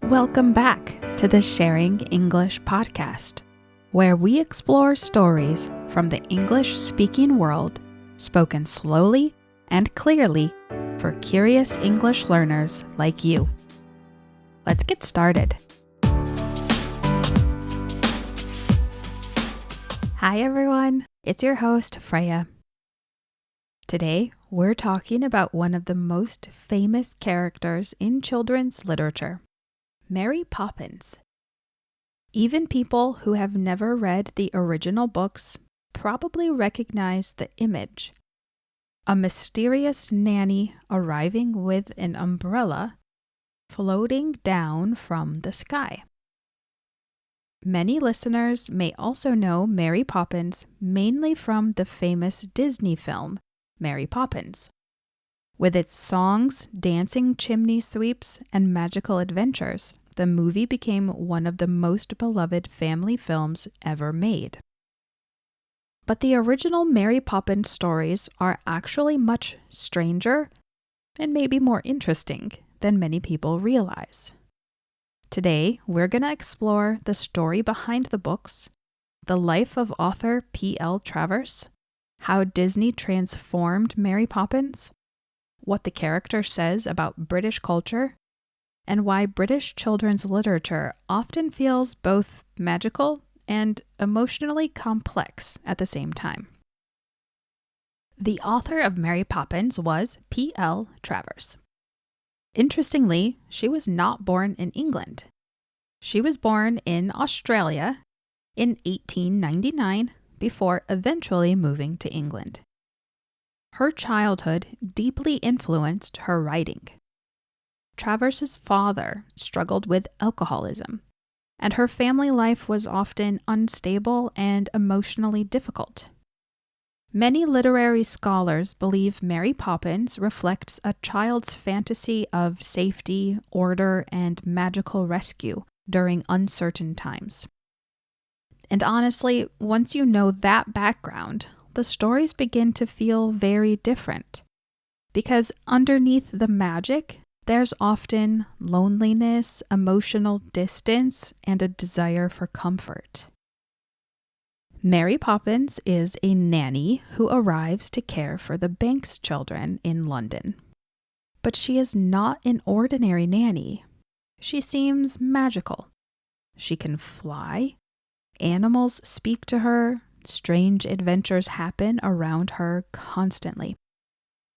Welcome back to the Sharing English podcast, where we explore stories from the English-speaking world, spoken slowly and clearly for curious English learners like you. Let's get started. Hi everyone, it's your host Freya. Today, we're talking about one of the most famous characters in children's literature, Mary Poppins. Even people who have never read the original books probably recognize the image. A mysterious nanny arriving with an umbrella floating down from the sky. Many listeners may also know Mary Poppins mainly from the famous Disney film, Mary Poppins. With its songs, dancing chimney sweeps, and magical adventures, the movie became one of the most beloved family films ever made. But the original Mary Poppins stories are actually much stranger and maybe more interesting than many people realize. Today, we're going to explore the story behind the books, the life of author P.L. Travers, how Disney transformed Mary Poppins, what the character says about British culture, and why British children's literature often feels both magical and emotionally complex at the same time. The author of Mary Poppins was P.L. Travers. Interestingly, she was not born in England. She was born in Australia in 1899 before eventually moving to England. Her childhood deeply influenced her writing. Travers's father struggled with alcoholism, and her family life was often unstable and emotionally difficult. Many literary scholars believe Mary Poppins reflects a child's fantasy of safety, order, and magical rescue during uncertain times. And honestly, once you know that background, the stories begin to feel very different. Because underneath the magic, there's often loneliness, emotional distance, and a desire for comfort. Mary Poppins is a nanny who arrives to care for the Banks children in London. But she is not an ordinary nanny. She seems magical. She can fly, animals speak to her, strange adventures happen around her constantly.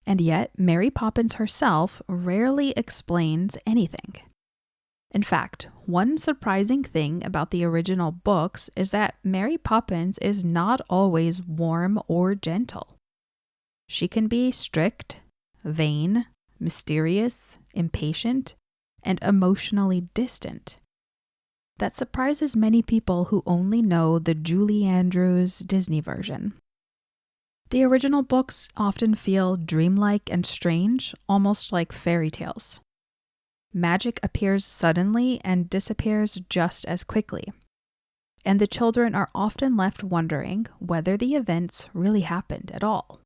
And yet, Mary Poppins herself rarely explains anything. In fact, one surprising thing about the original books is that Mary Poppins is not always warm or gentle. She can be strict, vain, mysterious, impatient, and emotionally distant. That surprises many people who only know the Julie Andrews Disney version. The original books often feel dreamlike and strange, almost like fairy tales. Magic appears suddenly and disappears just as quickly, and the children are often left wondering whether the events really happened at all.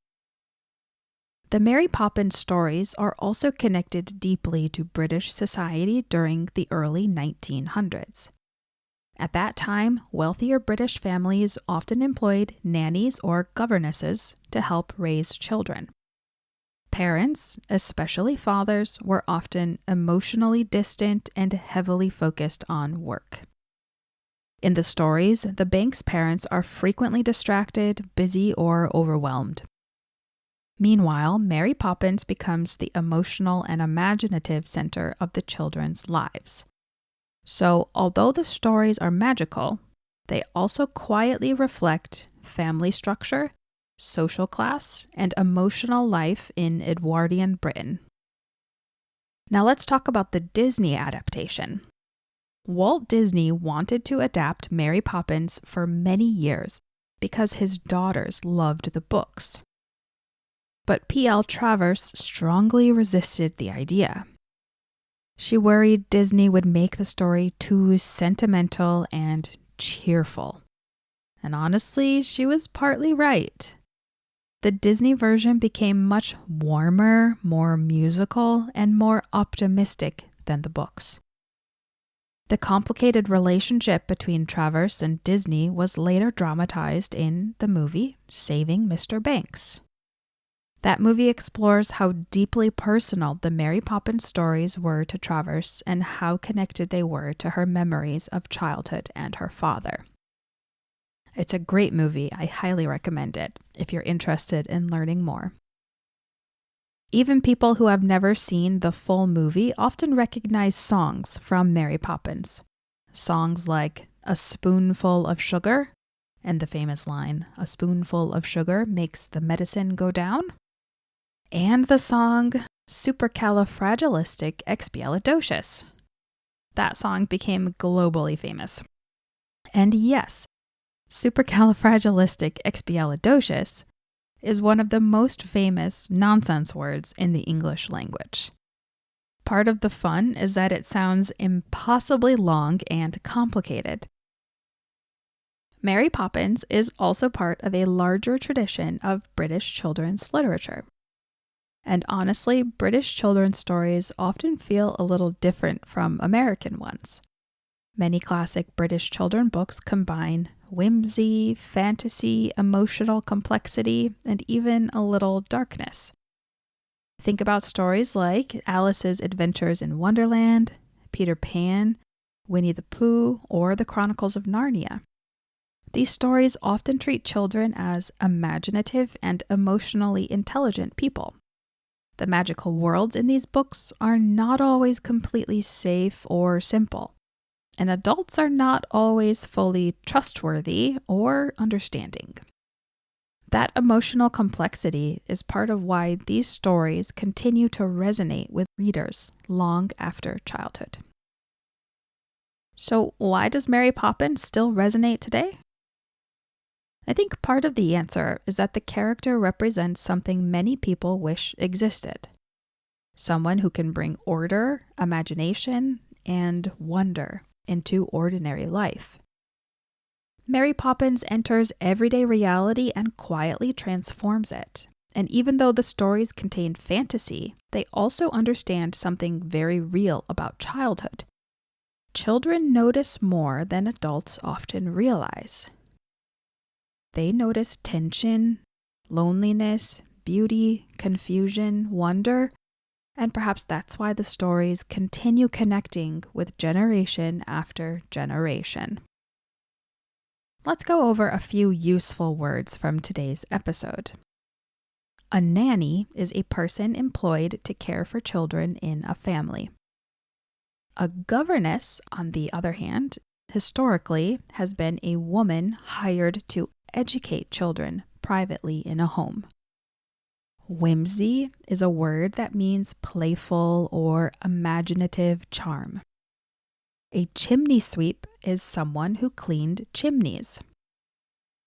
The Mary Poppins stories are also connected deeply to British society during the early 1900s. At that time, wealthier British families often employed nannies or governesses to help raise children. Parents, especially fathers, were often emotionally distant and heavily focused on work. In the stories, the Banks parents are frequently distracted, busy, or overwhelmed. Meanwhile, Mary Poppins becomes the emotional and imaginative center of the children's lives. So, although the stories are magical, they also quietly reflect family structure, social class, and emotional life in Edwardian Britain. Now let's talk about the Disney adaptation. Walt Disney wanted to adapt Mary Poppins for many years because his daughters loved the books. But P.L. Travers strongly resisted the idea. She worried Disney would make the story too sentimental and cheerful. And honestly, she was partly right. The Disney version became much warmer, more musical, and more optimistic than the books. The complicated relationship between Travers and Disney was later dramatized in the movie Saving Mr. Banks. That movie explores how deeply personal the Mary Poppins stories were to Travers and how connected they were to her memories of childhood and her father. It's a great movie. I highly recommend it if you're interested in learning more. Even people who have never seen the full movie often recognize songs from Mary Poppins. Songs like A Spoonful of Sugar and the famous line, "A spoonful of sugar makes the medicine go down," and the song Supercalifragilisticexpialidocious. That song became globally famous. And yes, supercalifragilisticexpialidocious is one of the most famous nonsense words in the English language. Part of the fun is that it sounds impossibly long and complicated. Mary Poppins is also part of a larger tradition of British children's literature. And honestly, British children's stories often feel a little different from American ones. Many classic British children's books combine whimsy, fantasy, emotional complexity, and even a little darkness. Think about stories like Alice's Adventures in Wonderland, Peter Pan, Winnie the Pooh, or The Chronicles of Narnia. These stories often treat children as imaginative and emotionally intelligent people. The magical worlds in these books are not always completely safe or simple, and adults are not always fully trustworthy or understanding. That emotional complexity is part of why these stories continue to resonate with readers long after childhood. So, why does Mary Poppins still resonate today? I think part of the answer is that the character represents something many people wish existed. Someone who can bring order, imagination, and wonder into ordinary life. Mary Poppins enters everyday reality and quietly transforms it. And even though the stories contain fantasy, they also understand something very real about childhood. Children notice more than adults often realize. They notice tension, loneliness, beauty, confusion, wonder, and perhaps that's why the stories continue connecting with generation after generation. Let's go over a few useful words from today's episode. A nanny is a person employed to care for children in a family. A governess, on the other hand, historically has been a woman hired to educate children privately in a home. Whimsy is a word that means playful or imaginative charm. A chimney sweep is someone who cleaned chimneys.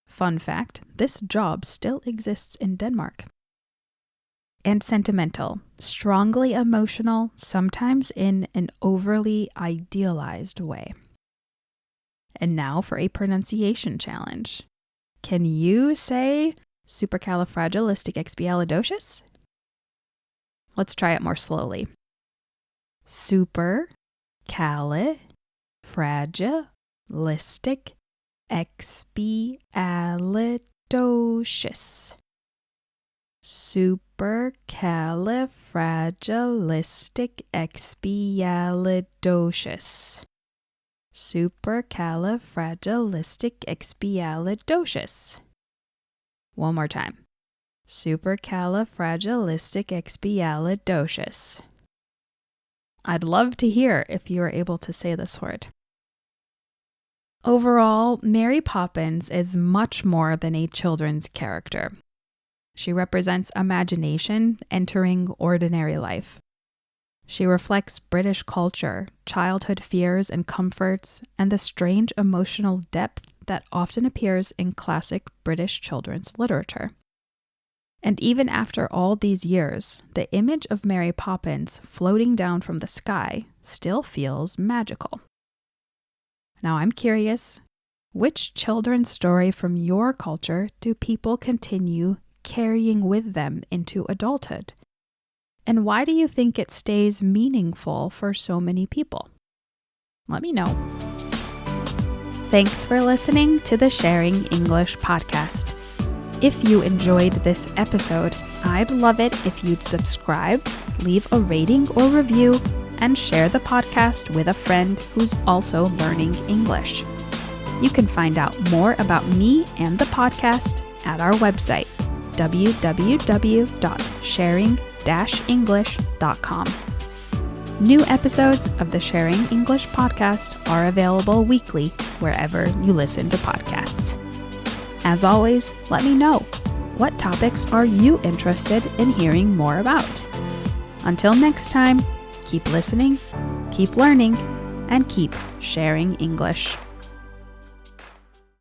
Fun fact, this job still exists in Denmark. And sentimental, strongly emotional, sometimes in an overly idealized way. And now for a pronunciation challenge. Can you say supercalifragilisticexpialidocious? Let's try it more slowly. Supercalifragilisticexpialidocious. Supercalifragilisticexpialidocious. Supercalifragilisticexpialidocious. One more time. Supercalifragilisticexpialidocious. I'd love to hear if you are able to say this word. Overall, Mary Poppins is much more than a children's character. She represents imagination entering ordinary life. She reflects British culture, childhood fears and comforts, and the strange emotional depth that often appears in classic British children's literature. And even after all these years, the image of Mary Poppins floating down from the sky still feels magical. Now I'm curious, which children's story from your culture do people continue carrying with them into adulthood? And why do you think it stays meaningful for so many people? let me know. Thanks for listening to the Sharing English podcast. If you enjoyed this episode, I'd love it if you'd subscribe, leave a rating or review, and share the podcast with a friend who's also learning English. You can find out more about me and the podcast at our website, www.sharing-english.com. New episodes of the Sharing English podcast are available weekly wherever you listen to podcasts. As always, let me know, what topics are you interested in hearing more about? Until next time, keep listening, keep learning, and keep sharing English.